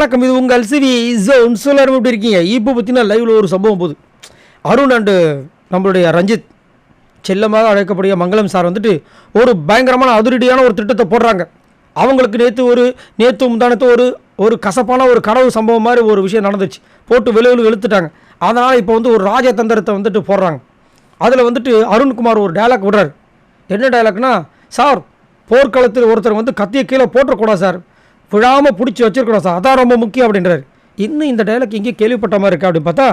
வணக்கம். இது உங்கள் சிவி ஜோன். எல்லாரும் எப்படி இருக்கீங்க? இப்போ பார்த்தீங்கன்னா லைவில் ஒரு சம்பவம் போகுது. அருண் அண்டு நம்மளுடைய ரஞ்சித் செல்லமாக அழைக்கக்கூடிய மங்களம் சார் வந்துட்டு ஒரு பயங்கரமான அதிரடியான ஒரு திட்டத்தை போடுறாங்க. அவங்களுக்கு நேற்று முந்தானத்து ஒரு கசப்பான ஒரு கனவு சம்பவம் மாதிரி ஒரு விஷயம் நடந்துச்சு. போட்டு வெளியில் வெளுத்துட்டாங்க. அதனால் இப்போ வந்து ஒரு ராஜதந்திரத்தை வந்துட்டு போடுறாங்க. அதில் வந்துட்டு அருண்குமார் ஒரு டைலாக் விடுறாரு. என்ன டைலாக்னா, சார் போர்க்களத்தில் ஒருத்தர் வந்து கத்தியை கீழே போட்டக்கூடாது சார், விழாமல் பிடிச்சி வச்சிருக்கணும் சார், அதான் ரொம்ப முக்கியம் அப்படின்றாரு. இன்னும் இந்த டைலாக் இங்கே கேள்விப்பட்ட மாதிரி இருக்கா அப்படின்னு பார்த்தா,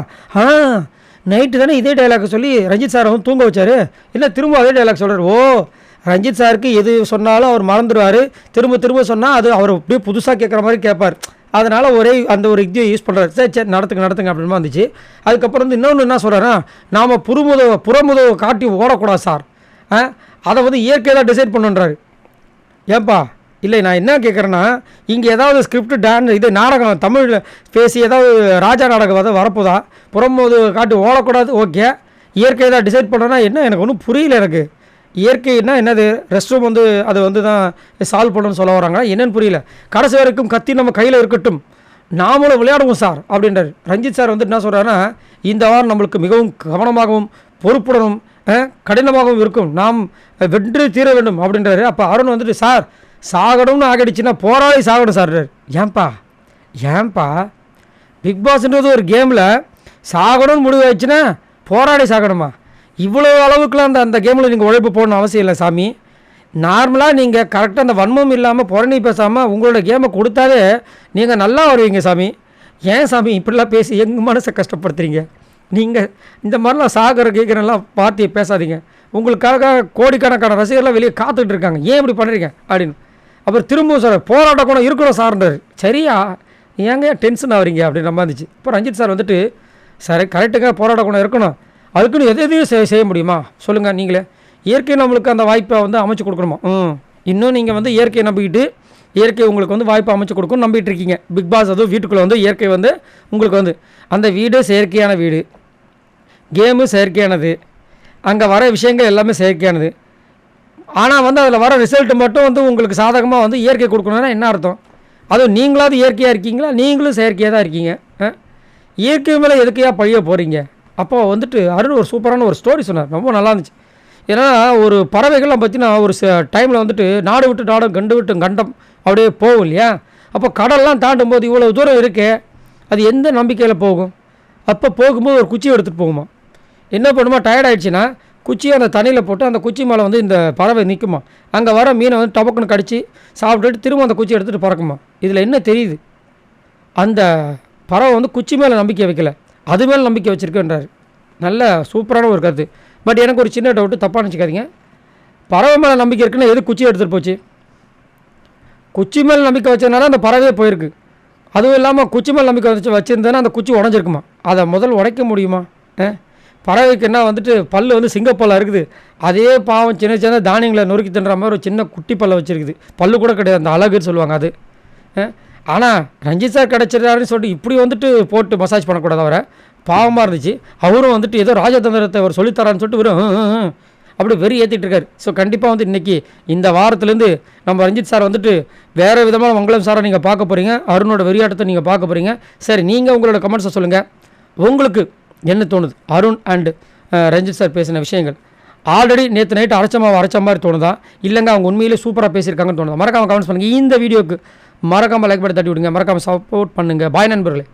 நைட்டு தானே இதே டைலாக் சொல்லி ரஞ்சித் சாரை வந்து தூங்க வச்சார். இல்லை திரும்ப அதே டைலாக் சொல்கிறார். ஓ, ரஞ்சித் சாருக்கு எது சொன்னாலும் அவர் மறந்துடுவார், திரும்ப சொன்னால் அது அவர் அப்படியே புதுசாக கேட்குற மாதிரி கேட்பார். அதனால் அந்த ஒரு இதை யூஸ் பண்ணுறாரு. சரி நடத்துங்க அப்படின்னு வந்துச்சு. அதுக்கப்புறம் வந்து இன்னொன்று என்ன சொல்கிறாருன்னா, நாம் புறமுதவை காட்டி ஓடக்கூடாது சார், அதை வந்து இயற்கை தான் டிசைட் பண்ணுன்றாரு. ஏன்பா இல்லை, நான் என்ன கேட்குறேன்னா, இங்கே ஏதாவது ஸ்கிரிப்ட் இது நாடகம் தமிழில் பேசி ஏதாவது ராஜா நாடகம் அதை வரப்போதா? புறம்போது காட்டி ஓடக்கூடாது, ஓகே, இயற்கை தான் டிசைட் பண்ணுறேன்னா என்ன? எனக்கு ஒன்றும் புரியல. எனக்கு இயற்கைன்னா என்னது? ரெஸ்ட் ரூம் வந்து அது வந்து தான் சால்வ் பண்ணணும்னு சொல்ல வராங்க, என்னென்னு புரியல. கடைசி வரைக்கும் கத்தி நம்ம கையில் இருக்கட்டும், நாமளும் விளையாடுவோம் சார் அப்படின்றார். ரஞ்சித் சார் வந்து என்ன சொல்கிறாருன்னா, இந்த வாரம் நம்மளுக்கு மிகவும் கவனமாகவும் பொறுப்புடனும் கடினமாகவும் இருக்கும், நாம் வென்று தீர வேண்டும் அப்படின்றாரு. அப்போ அருண் வந்துட்டு, சார் சாகணும்னு ஆகிடுச்சுன்னா போராடி சாகணும் சார். ஏன்பா பிக் பாஸ்ன்றது ஒரு கேமில் சாகணும்னு முடிவு ஆயிடுச்சுன்னா போராடி சாகணுமா? இவ்வளோ அளவுக்குலாம் அந்த கேமில் நீங்கள் உழைப்பு போடணும் அவசியம் இல்லை சாமி. நார்மலாக நீங்கள் கரெக்டாக அந்த வன்மம் இல்லாமல் புறணி பேசாமல் உங்களோட கேமை கொடுத்தாலே நீங்கள் நல்லா வருவீங்க சாமி. ஏன் சாமி இப்படிலாம் பேசி எங்கள் மனசை கஷ்டப்படுத்துறீங்க? நீங்கள் இந்த மாதிரிலாம் சாகர கேட்குறலாம் வார்த்தையை பேசாதீங்க. உங்களுக்காக கோடிக்கணக்கான ரசிகர்லாம் வெளியே காத்துக்கிட்டு இருக்காங்க, ஏன் இப்படி பண்ணுறீங்க அப்படின்னு. அப்புறம் திரும்பவும் சார் போராட்ட கூட இருக்கணும் சார்ன்றார். சரியா, ஏங்க டென்ஷன் ஆகிறீங்க அப்படின்னு நம்ம இருந்துச்சு. இப்போ ரஞ்சித் சார் வந்துட்டு, சரி கரெக்டுக்காக போராட்ட கூட இருக்கணும், அதுக்குன்னு எதையும் செய்ய முடியுமா சொல்லுங்கள் நீங்களே. இயற்கை நம்மளுக்கு அந்த வாய்ப்பை வந்து அமைச்சு கொடுக்கணுமா? இன்னும் நீங்கள் வந்து இயற்கையை நம்பிக்கிட்டு இயற்கை உங்களுக்கு வந்து வாய்ப்பு அமைச்சு கொடுக்கணும் நம்பிட்டு இருக்கீங்க. பிக் பாஸ் அதுவும் வீட்டுக்குள்ளே வந்து இயற்கை வந்து உங்களுக்கு வந்து அந்த வீடு செயற்கையான வீடு, கேமு செயற்கையானது, அங்கே வர விஷயங்கள் எல்லாமே செயற்கையானது. ஆனால் வந்து அதில் வர ரிசல்ட்டு மட்டும் வந்து உங்களுக்கு சாதகமாக வந்து இயற்கை கொடுக்கணுன்னா என்ன அர்த்தம்? அதுவும் நீங்களாவது இயற்கையாக இருக்கீங்களா? நீங்களும் செயற்கையாக தான் இருக்கீங்க. இயற்கை மேலே எதுக்கையாக பழிய போகிறீங்க? அப்போ வந்துட்டு அருண் ஒரு சூப்பரான ஒரு ஸ்டோரி சொன்னார், ரொம்ப நல்லா இருந்துச்சு. ஏன்னா ஒரு பறவைகள்லாம் பார்த்தீங்கன்னா ஒரு டைமில் வந்துட்டு நாடு விட்டு நாடம் கண்டு விட்டு கண்டம் அப்படியே போகும் இல்லையா? அப்போ கடல்லாம் தாண்டும் போது இவ்வளோ தூரம் இருக்கே, அது எந்த நம்பிக்கையில் போகும்? அப்போ போகும்போது ஒரு குச்சியை எடுத்துகிட்டு போகுமா, என்ன பண்ணுமா, டயர்ட் ஆகிடுச்சுன்னா குச்சியை அந்த தண்ணியில் போட்டு அந்த குச்சி மேலே வந்து இந்த பறவை நிற்குமா, அங்கே வர மீனை வந்து டபக்குன்னு கடிச்சு சாப்பிட்டுட்டு திரும்ப அந்த குச்சி எடுத்துகிட்டு பறக்குமா. இதில் என்ன தெரியுது? அந்த பறவை வந்து குச்சி மேலே நம்பிக்கை வைக்கல, அது மேலே நம்பிக்கை வச்சுருக்குன்றாரு. நல்ல சூப்பரான ஒரு கருத்து. பட் எனக்கு ஒரு சின்ன டவுட்டு, தப்பாக நினச்சிக்காதீங்க. பறவை மேலே நம்பிக்கை இருக்குன்னா எது குச்சி எடுத்துகிட்டு போச்சு? குச்சி மேலே நம்பிக்கை வச்சதுனால அந்த பறவையே போயிருக்கு. அதுவும் இல்லாமல் குச்சி மேலே நம்பிக்கை வச்சுருந்தேன்னா அந்த குச்சி உடஞ்சிருக்குமா? அதை முதல் உடைக்க முடியுமா? பறவைக்கு என்ன வந்துட்டு பல்லு வந்து சிங்கப்பல்லாக இருக்குது, அதே பாவம் சின்ன சின்ன தானியங்களை நொறுக்கி தின்ற மாதிரி ஒரு சின்ன குட்டி பல்லை வச்சுருக்குது, பல்லு கூட கிடையாது, அந்த அழகுன்னு சொல்லுவாங்க அது. ஆனால் ரஞ்சித் சார் கிடச்சிருக்காருன்னு சொல்லிட்டு இப்படி வந்துட்டு போட்டு மசாஜ் பண்ணக்கூடாது. அவரை பாவமாக இருந்துச்சு. அவரும் வந்துட்டு ஏதோ ராஜதந்திரத்தை அவர் சொல்லித்தரான்னு சொல்லிட்டு வெறும் அப்படி வெறி ஏற்றிட்டு இருக்காரு. ஸோ கண்டிப்பாக வந்து இன்றைக்கி இந்த வாரத்துலேருந்து நம்ம ரஞ்சித் சார் வந்துட்டு வேறு விதமான மங்களம் சாரை நீங்கள் பார்க்க போகிறீங்க, அருணோட வெறியாட்டத்தை நீங்கள் பார்க்க போகிறீங்க. சரி, நீங்கள் உங்களோட கமெண்ட்ஸை சொல்லுங்கள், உங்களுக்கு என்ன தோணுது? அருண் அண்டு ரஞ்சித் சார் பேசின விஷயங்கள் ஆல்ரெடி நேற்று நைட்டு அரைச்ச மாதிரி தோணுதா, இல்லைங்க அவங்க உண்மையிலே சூப்பராக பேசியிருக்காங்கன்னு தோணுதா? மறக்காமல் கமெண்ட்ஸ் பண்ணுங்கள். இந்த வீடியோக்கு மறக்காமல் லைக் பண்ணி தட்டி விடுங்க, மறக்காமல் சப்போர்ட் பண்ணுங்கள். பாய் நண்பர்களே.